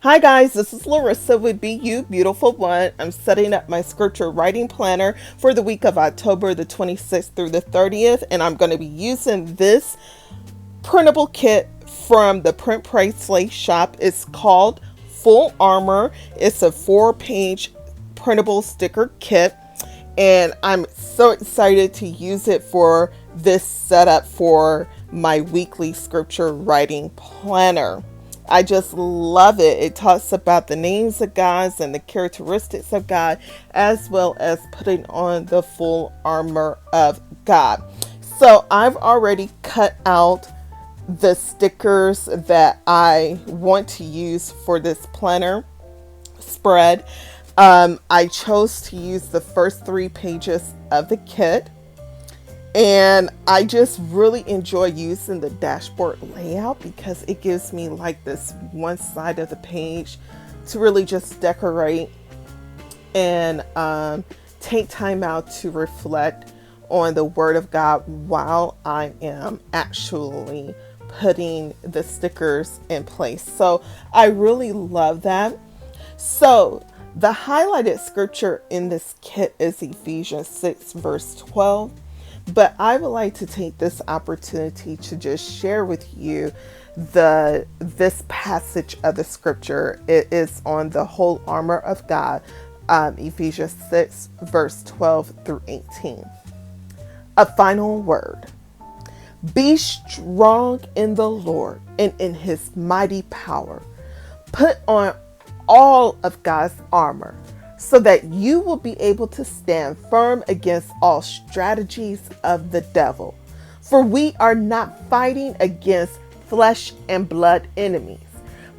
Hi guys, this is Larrissa with Be You Beautiful One. I'm setting up my scripture writing planner for the week of October the 26th through the 30th, and I'm going to be using this printable kit from the Print Price Slate shop. It's called Full Armor. It's a 4-page printable sticker kit, and I'm so excited to use it for this setup for my weekly scripture writing planner. I just love it. It talks about the names of God and the characteristics of God, as well as putting on the full armor of God. So I've already cut out the stickers that I want to use for this planner spread. I chose to use the first 3 pages of the kit. And I just really enjoy using the dashboard layout because it gives me like this one side of the page to really just decorate and take time out to reflect on the Word of God while I am actually putting the stickers in place. So I really love that. So the highlighted scripture in this kit is Ephesians 6 verse 12. But I would like to take this opportunity to just share with you this passage of the scripture. It is on the whole armor of God, Ephesians 6, verse 12 through 18. A final word. Be strong in the Lord and in his mighty power. Put on all of God's armor so that you will be able to stand firm against all strategies of the devil. For we are not fighting against flesh and blood enemies,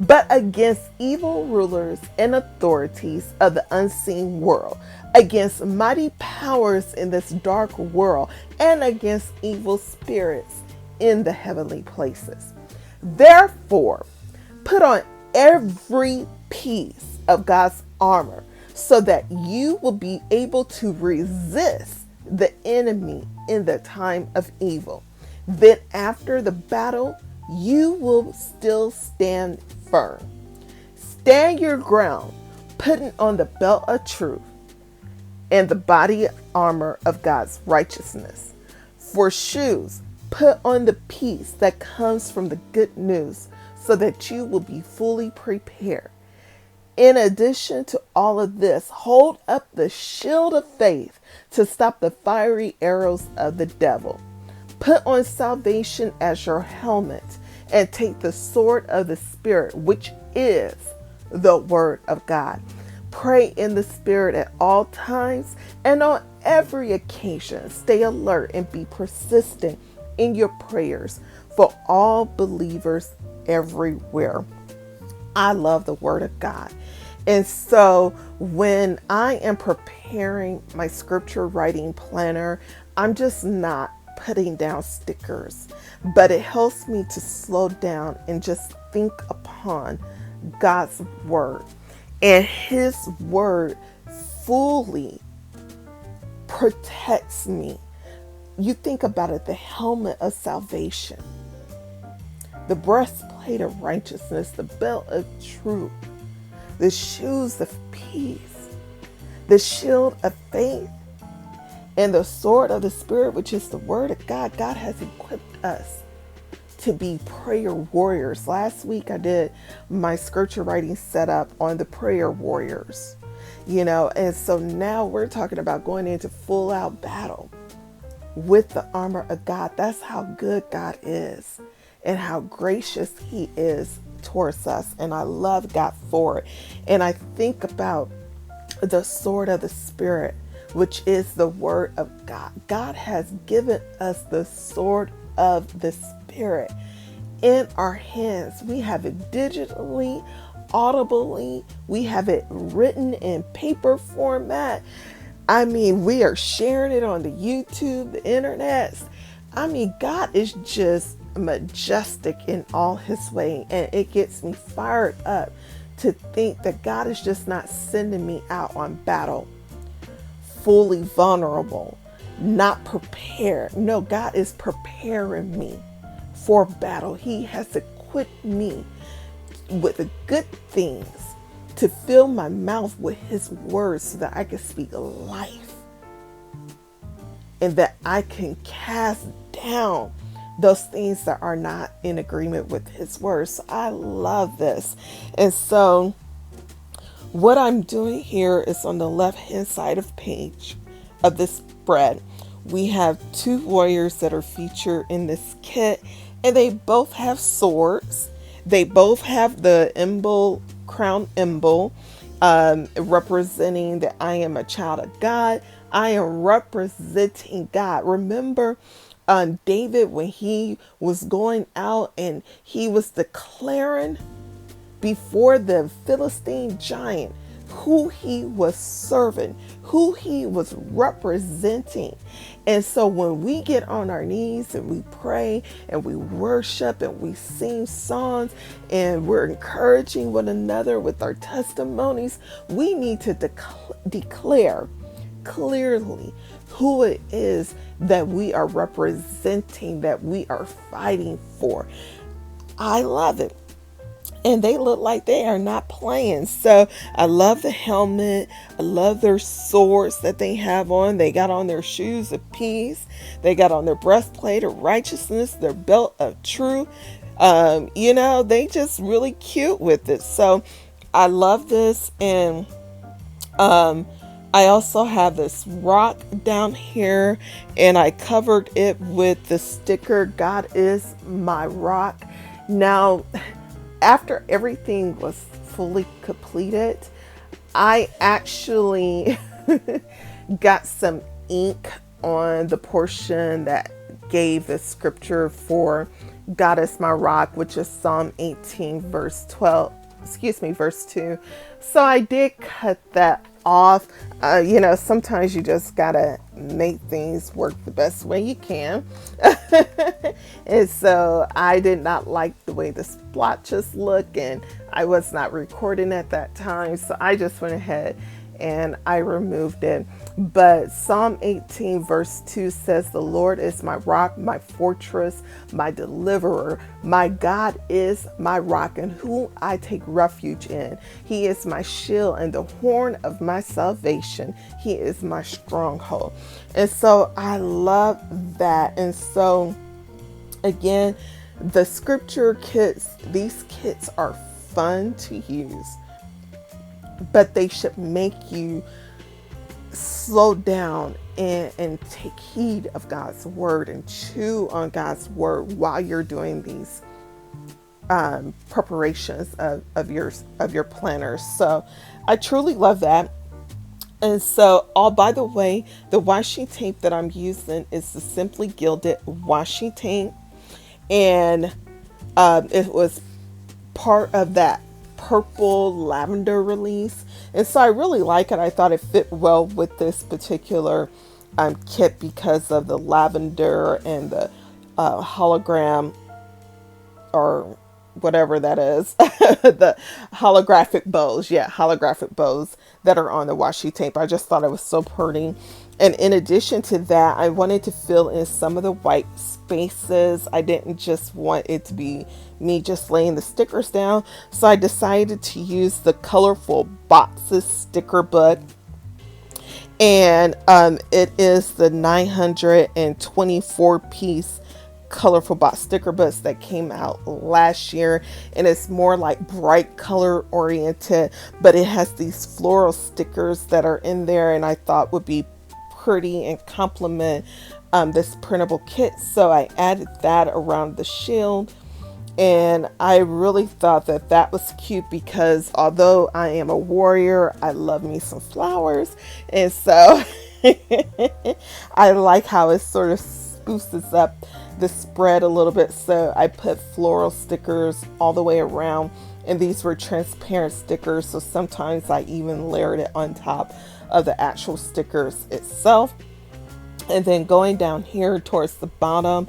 but against evil rulers and authorities of the unseen world, against mighty powers in this dark world, and against evil spirits in the heavenly places. Therefore, put on every piece of God's armor so that you will be able to resist the enemy in the time of evil. Then after the battle, you will still stand firm. Stand your ground, putting on the belt of truth and the body armor of God's righteousness. For shoes, put on the peace that comes from the good news so that you will be fully prepared. In addition to all of this, hold up the shield of faith to stop the fiery arrows of the devil. Put on salvation as your helmet and take the sword of the Spirit, which is the Word of God. Pray in the Spirit at all times and on every occasion. Stay alert and be persistent in your prayers for all believers everywhere. I love the Word of God. And so when I am preparing my scripture writing planner, I'm just not putting down stickers, but it helps me to slow down and just think upon God's Word. And His Word fully protects me. You think about it, the helmet of salvation, the breastplate of righteousness, the belt of truth, the shoes of peace, the shield of faith, and the sword of the Spirit, which is the Word of God. God has equipped us to be prayer warriors. Last week I did my scripture writing setup on the prayer warriors, and so now we're talking about going into full out battle with the armor of God. That's how good God is and how gracious He is towards us, and I love God for it. And I think about the sword of the Spirit, which is the Word of God. God has given us the sword of the Spirit in our hands. We have it digitally, audibly, we have it written in paper format. We are sharing it on the YouTube, the internet. God is just majestic in all His way, and it gets me fired up to think that God is just not sending me out on battle fully vulnerable, not prepared. No, God is preparing me for battle. He has equipped me with the good things, to fill my mouth with his words so that I can speak life and that I can cast down those things that are not in agreement with his words. So I love this. And so what I'm doing here is on the left hand side of page of this spread, we have two warriors that are featured in this kit, and they both have swords. They both have the crown emblem, representing that I am a child of God. I am representing God. Remember, David, when he was going out and he was declaring before the Philistine giant who he was serving, who he was representing. And so when we get on our knees and we pray and we worship and we sing songs and we're encouraging one another with our testimonies, we need to declare clearly who it is that we are representing, that we are fighting for. I love it. And they look like they are not playing. So I love the helmet. I love their swords that they have on. They got on their shoes of peace. They got on their breastplate of righteousness, their belt of truth. They just really cute with it. So I love this. And I also have this rock down here, and I covered it with the sticker, God is my rock. Now, after everything was fully completed, I actually got some ink on the portion that gave the scripture for God is my rock, which is Psalm 18, verse 2. So I did cut that off. Sometimes you just gotta make things work the best way you can. And so I did not like the way the splotches look, and I was not recording at that time, so I just went ahead and I removed it. But Psalm 18 verse 2 says, the Lord is my rock, my fortress, my deliverer. My God is my rock, in whom I take refuge in. He is my shield and the horn of my salvation. He is my stronghold. And so I love that. And so again, the scripture kits, these kits are fun to use, but they should make you slow down and take heed of God's word and chew on God's word while you're doing these preparations of your planners. So I truly love that. And so, by the way, the washi tape that I'm using is the Simply Gilded washi tape, and it was part of that purple lavender release, and so I really like it. I thought it fit well with this particular kit because of the lavender and the hologram, or whatever that is, the holographic bows that are on the washi tape. I just thought it was so pretty. And in addition to that, I wanted to fill in some of the white spaces. I didn't just want it to be me just laying the stickers down. So I decided to use the Colorful Boxes sticker book. And it is the 924 piece Colorful Box sticker books that came out last year, and it's more like bright color oriented, but it has these floral stickers that are in there, and I thought would be pretty and complement this printable kit. So I added that around the shield, and I really thought that was cute because although I am a warrior, I love me some flowers, and so I like how it sort of spruces up the spread a little bit. So I put floral stickers all the way around, and these were transparent stickers, so sometimes I even layered it on top of the actual stickers itself. And then going down here towards the bottom,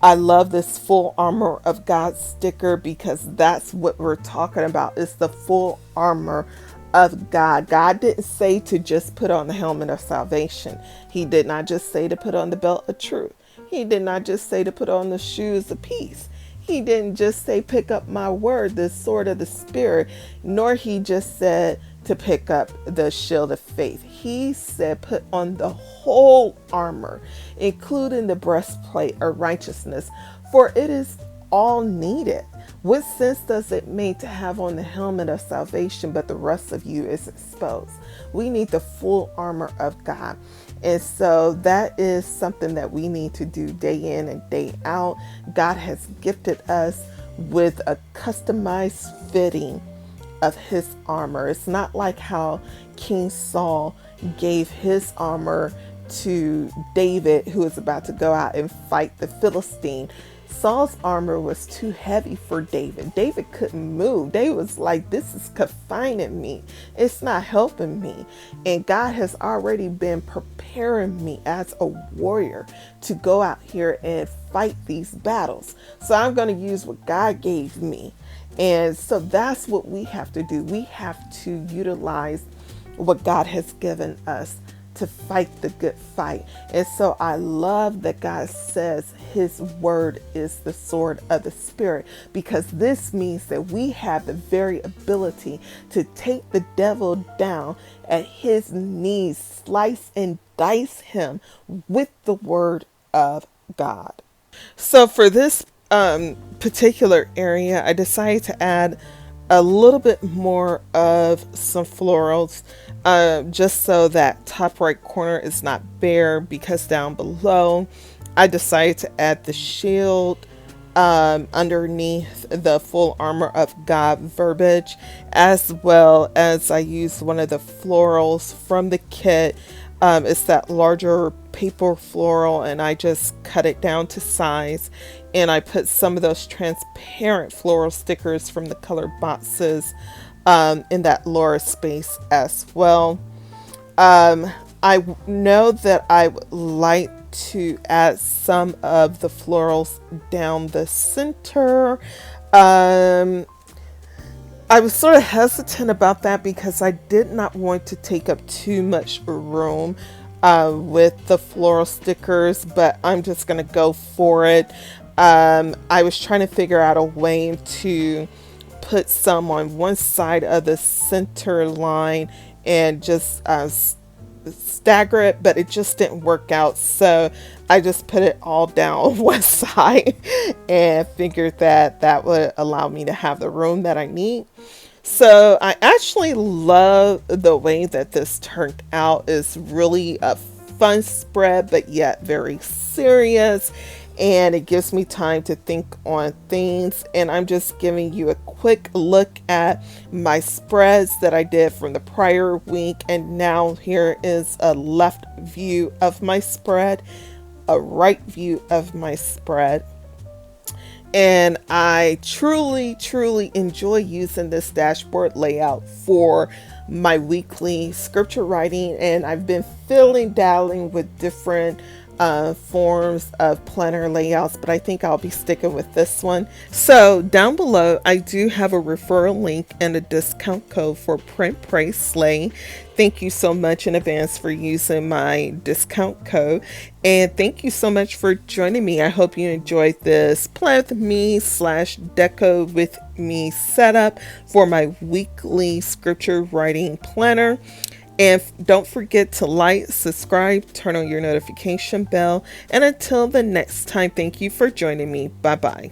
I love this full armor of God sticker because that's what we're talking about. It's the full armor of God. God didn't say to just put on the helmet of salvation. He did not just say to put on the belt of truth. He did not just say to put on the shoes of peace. he didn't just say, pick up my word, the sword of the Spirit, nor he just said to pick up the shield of faith. He said, put on the whole armor, including the breastplate of righteousness, for it is all needed. What sense does it make to have on the helmet of salvation, but the rest of you is exposed? We need the full armor of God. And so that is something that we need to do day in and day out. God has gifted us with a customized fitting of his armor. It's not like how King Saul gave his armor to David, who was about to go out and fight the Philistine. Saul's armor was too heavy for David. David couldn't move. David was like, this is confining me. It's not helping me. And God has already been preparing me as a warrior to go out here and fight these battles. So I'm going to use what God gave me. And so that's what we have to do. We have to utilize what God has given us to fight the good fight. And so I love that God says his word is the sword of the Spirit, because this means that we have the very ability to take the devil down at his knees, slice and dice him with the word of God. So for this particular area, I decided to add a little bit more of some florals, just so that top right corner is not bare, because down below I decided to add the shield underneath the full armor of God verbiage, as well as I used one of the florals from the kit. It's that larger paper floral, and I just cut it down to size, and I put some of those transparent floral stickers from the color boxes in that lower space as well. I know that I would like to add some of the florals down the center. I was sort of hesitant about that because I did not want to take up too much room with the floral stickers, but I'm just going to go for it. I was trying to figure out a way to put some on one side of the center line and just stagger it, but it just didn't work out. So I just put it all down one side and figured that that would allow me to have the room that I need. So I actually love the way that this turned out. It's really a fun spread, but yet very serious. And it gives me time to think on things. And I'm just giving you a quick look at my spreads that I did from the prior week. And now here is a left view of my spread, a right view of my spread. And I truly enjoy using this dashboard layout for my weekly scripture writing. And I've been dabbling with different forms of planner layouts, but I think I'll be sticking with this one. So down below, I do have a referral link and a discount code for Print, Pray, Slay. Thank you so much in advance for using my discount code. And thank you so much for joining me. I hope you enjoyed this plan with me / deco with me setup for my weekly scripture writing planner. And don't forget to like, subscribe, turn on your notification bell. And until the next time, thank you for joining me. Bye-bye.